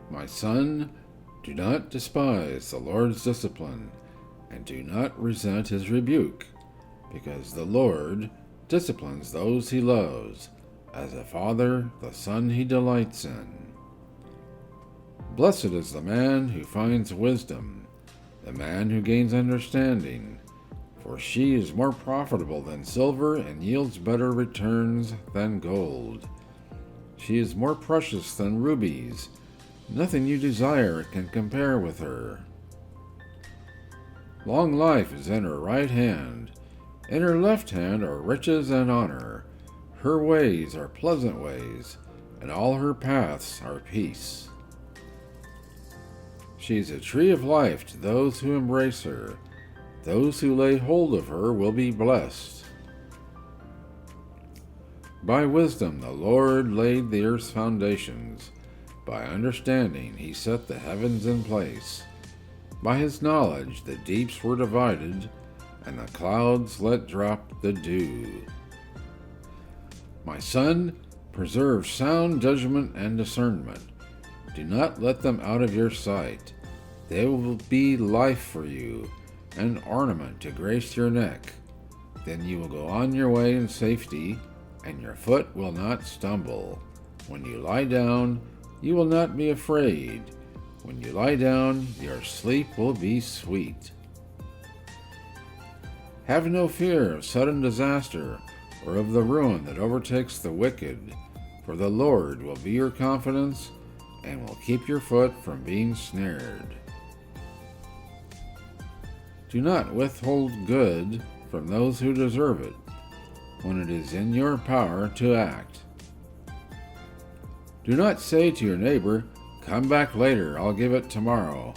My son, do not despise the Lord's discipline, and do not resent his rebuke, because the Lord disciplines those he loves, as a father the son he delights in. Blessed is the man who finds wisdom, the man who gains understanding, for she is more profitable than silver and yields better returns than gold. She is more precious than rubies. Nothing you desire can compare with her. Long life is in her right hand. In her left hand are riches and honor. Her ways are pleasant ways, and all her paths are peace. She is a tree of life to those who embrace her. Those who lay hold of her will be blessed. By wisdom the Lord laid the earth's foundations. By understanding he set the heavens in place. By his knowledge the deeps were divided, and the clouds let drop the dew. My son, preserve sound judgment and discernment. Do not let them out of your sight. They will be life for you, an ornament to grace your neck. Then you will go on your way in safety, and your foot will not stumble. When you lie down, you will not be afraid. When you lie down, your sleep will be sweet. Have no fear of sudden disaster or of the ruin that overtakes the wicked, for the Lord will be your confidence and will keep your foot from being snared. Do not withhold good from those who deserve it, when it is in your power to act. Do not say to your neighbor, "Come back later, I'll give it tomorrow,"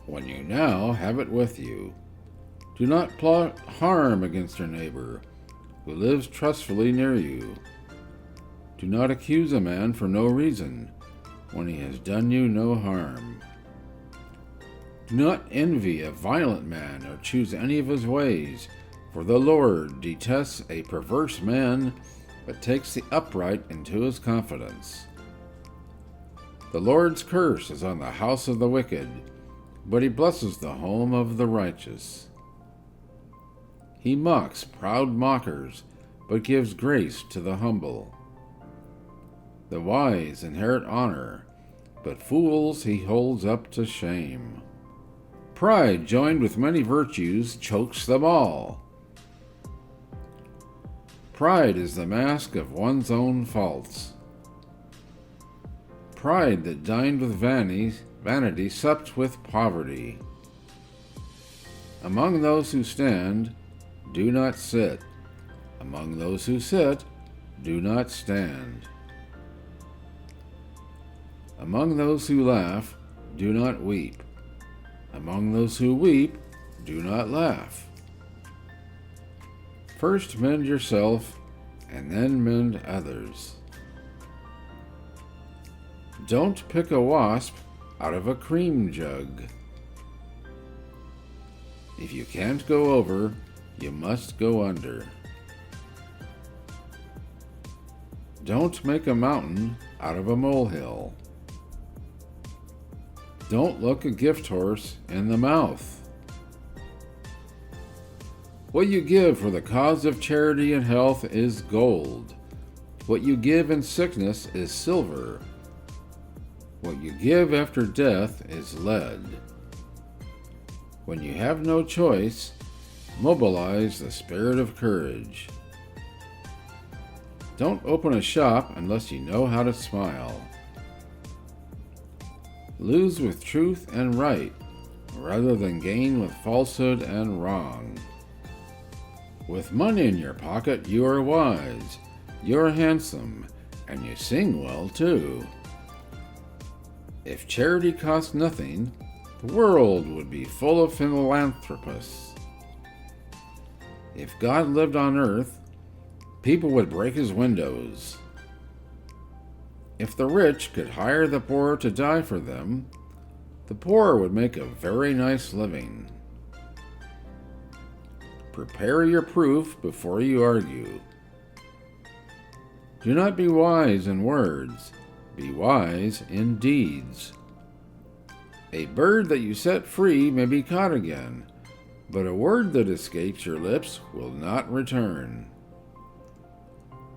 when you now have it with you. Do not plot harm against your neighbor, who lives trustfully near you. Do not accuse a man for no reason, when he has done you no harm. Do not envy a violent man or choose any of his ways, for the Lord detests a perverse man, but takes the upright into his confidence. The Lord's curse is on the house of the wicked, but he blesses the home of the righteous. He mocks proud mockers, but gives grace to the humble. The wise inherit honor, but fools he holds up to shame. Pride joined with many virtues chokes them all. Pride is the mask of one's own faults. Pride that dined with vanity supped with poverty. Among those who stand, do not sit. Among those who sit, do not stand. Among those who laugh, do not weep. Among those who weep, do not laugh. First mend yourself, and then mend others. Don't pick a wasp out of a cream jug. If you can't go over, you must go under. Don't make a mountain out of a molehill. Don't look a gift horse in the mouth. What you give for the cause of charity and health is gold. What you give in sickness is silver. What you give after death is lead. When you have no choice, mobilize the spirit of courage. Don't open a shop unless you know how to smile. Lose with truth and right, rather than gain with falsehood and wrong. With money in your pocket, you are wise, you are handsome, and you sing well too. If charity cost nothing, the world would be full of philanthropists. If God lived on earth, people would break his windows. If the rich could hire the poor to die for them, the poor would make a very nice living. Prepare your proof before you argue. Do not be wise in words, be wise in deeds. A bird that you set free may be caught again, but a word that escapes your lips will not return.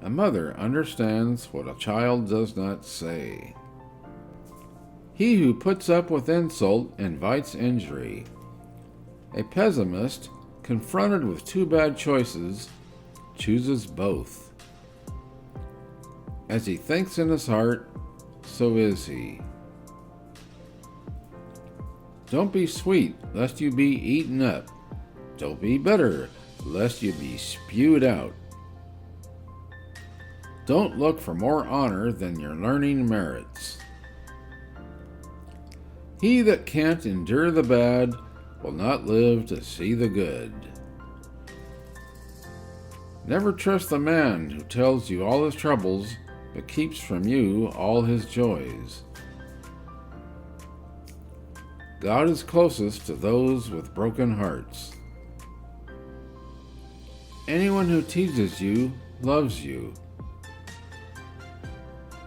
A mother understands what a child does not say. He who puts up with insult invites injury. A pessimist, confronted with two bad choices, chooses both. As he thinks in his heart, so is he. Don't be sweet, lest you be eaten up. Don't be bitter, lest you be spewed out. Don't look for more honor than your learning merits. He that can't endure the bad will not live to see the good. Never trust the man who tells you all his troubles, but keeps from you all his joys. God is closest to those with broken hearts. Anyone who teases you loves you.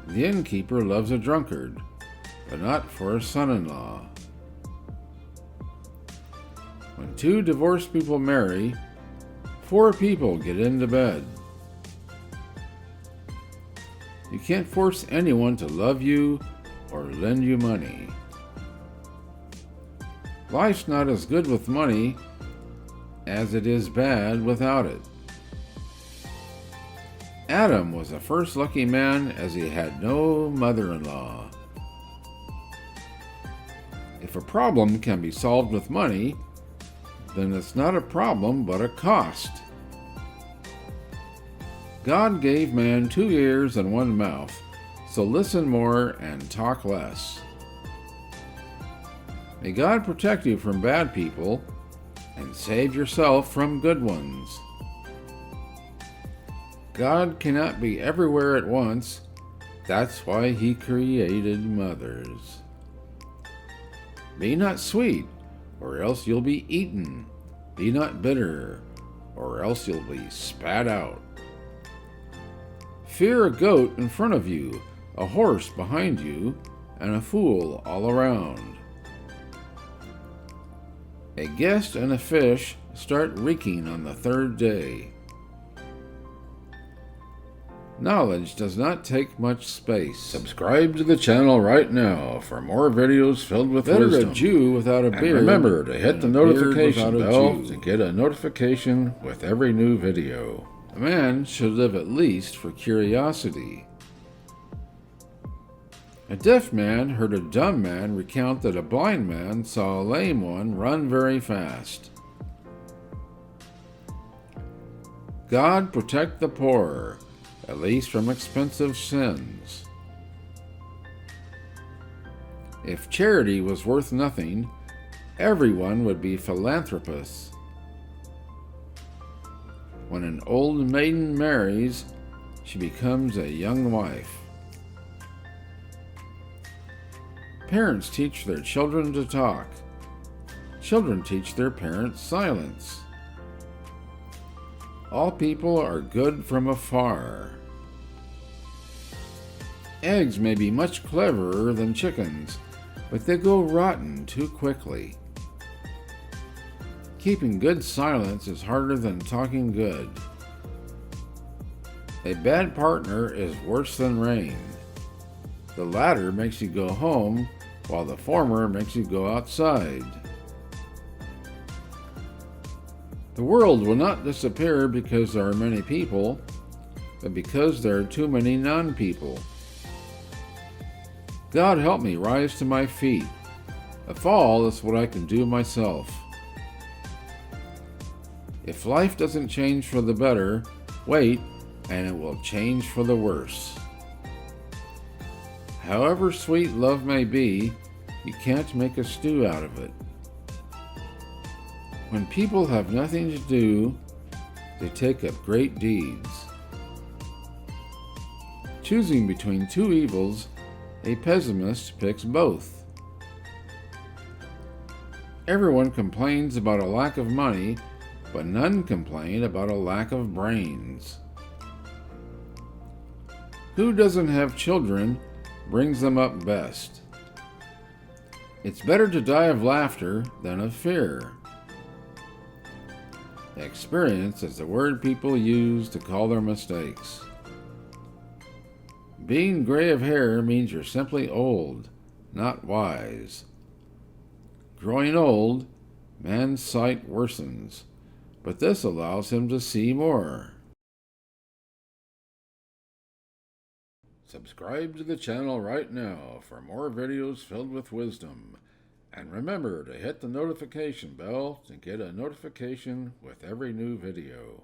The innkeeper loves a drunkard, but not for a son-in-law. When two divorced people marry, 4 people get into bed. You can't force anyone to love you or lend you money. Life's not as good with money as it is bad without it. Adam was the first lucky man as he had no mother-in-law. If a problem can be solved with money, then it's not a problem but a cost. God gave man 2 ears and 1 mouth, so listen more and talk less. May God protect you from bad people and save yourself from good ones. God cannot be everywhere at once. That's why he created mothers. Be not sweet, or else you'll be eaten. Be not bitter, or else you'll be spat out. Fear a goat in front of you, a horse behind you, and a fool all around. A guest and a fish start reeking on the 3rd day. Knowledge does not take much space. Subscribe to the channel right now for more videos filled with wisdom. Better a Jew without a beard. And remember to hit the notification bell to get a notification with every new video. A man should live at least for curiosity. A deaf man heard a dumb man recount that a blind man saw a lame one run very fast. God protect the poor, at least from expensive sins. If charity was worth nothing, everyone would be philanthropists. When an old maiden marries, she becomes a young wife. Parents teach their children to talk. Children teach their parents silence. All people are good from afar. Eggs may be much cleverer than chickens, but they go rotten too quickly. Keeping good silence is harder than talking good. A bad partner is worse than rain. The latter makes you go home, while the former makes you go outside. The world will not disappear because there are many people, but because there are too many non-people. God help me rise to my feet. A fall is what I can do myself. If life doesn't change for the better, wait, and it will change for the worse. However sweet love may be, you can't make a stew out of it. When people have nothing to do, they take up great deeds. Choosing between 2 evils, a pessimist picks both. Everyone complains about a lack of money, but none complain about a lack of brains. Who doesn't have children brings them up best. It's better to die of laughter than of fear. Experience is the word people use to call their mistakes. Being gray of hair means you're simply old, not wise. Growing old, man's sight worsens, but this allows him to see more. Subscribe to the channel right now for more videos filled with wisdom. And remember to hit the notification bell to get a notification with every new video.